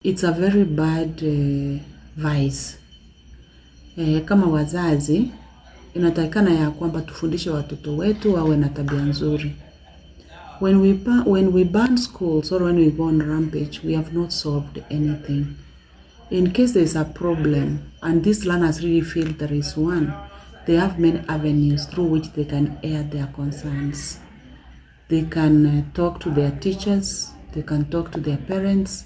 It's a very bad vice. Kama wazazi inatakikana ya kwamba tufundishe watoto wetu wawe na tabia nzuri. When we ban schools or when we go on rampage, we have not solved anything. In case there is a problem and these learners really feel there is one, they have many avenues through which they can air their concerns. They can talk to their teachers, they can talk to their parents,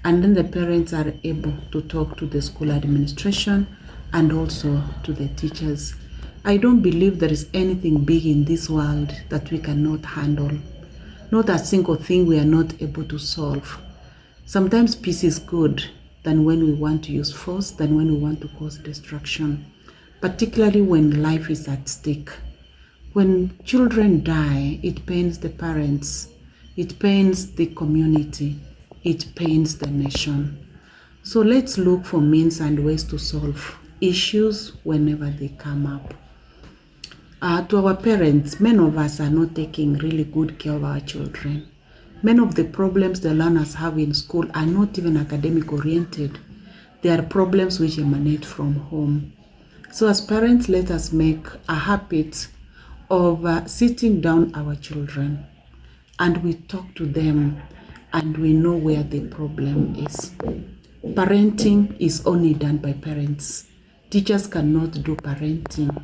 and then the parents are able to talk to the school administration and also to the teachers. I don't believe there is anything big in this world that we cannot handle. Not a single thing we are not able to solve. Sometimes peace is good than when we want to use force, than when we want to cause destruction, particularly when life is at stake. When children die, it pains the parents, it pains the community, it pains the nation. So let's look for means and ways to solve issues whenever they come up. To our parents, many of us are not taking really good care of our children. Many of the problems the learners have in school are not even academic oriented. They are problems which emanate from home. So as parents, let us make a habit of sitting down our children and we talk to them and we know where the problem is. Parenting is only done by parents. Teachers cannot do parenting.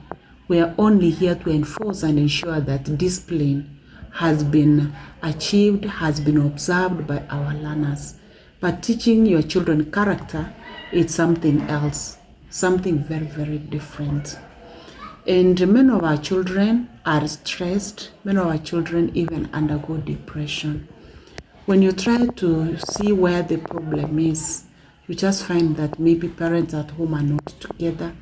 We are only here to enforce and ensure that discipline has been achieved, has been observed by our learners. But teaching your children character is something else, something very, very different. And many of our children are stressed. Many of our children even undergo depression. When you try to see where the problem is, you just find that maybe parents at home are not together.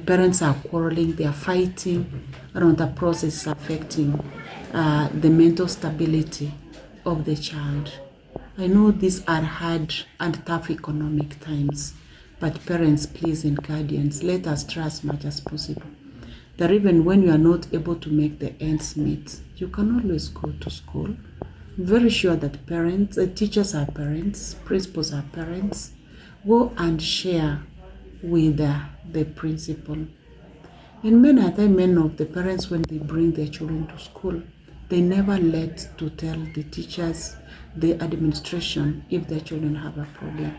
Parents are quarreling, they are fighting, and the process is affecting the mental stability of the child. I know these are hard and tough economic times, but parents, please, and guardians, let us try as much as possible that even when you are not able to make the ends meet, you can always go to school. I'm very sure that parents, teachers are parents, principals are parents. Go and share with the principal. And many of the parents, when they bring their children to school, they never let to tell the teachers, the administration, if their children have a problem.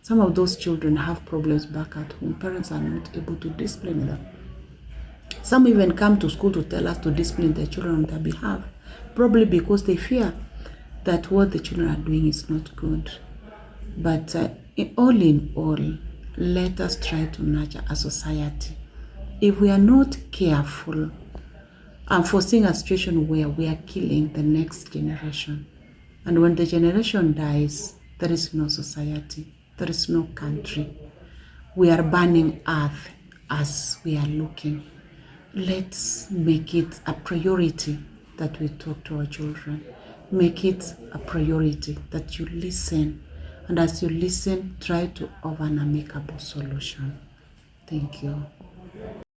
Some of those children have problems back at home. Parents are not able to discipline them. Some even come to school to tell us to discipline their children on their behalf, probably because they fear that what the children are doing is not good. But all in all, let us try to nurture a society. If we are not careful, I'm foreseeing a situation where we are killing the next generation. And when the generation dies, there is no society, there is no country. We are burning earth as we are looking. Let's make it a priority that we talk to our children. Make it a priority that you listen. And as you listen, try to offer an amicable solution. Thank you.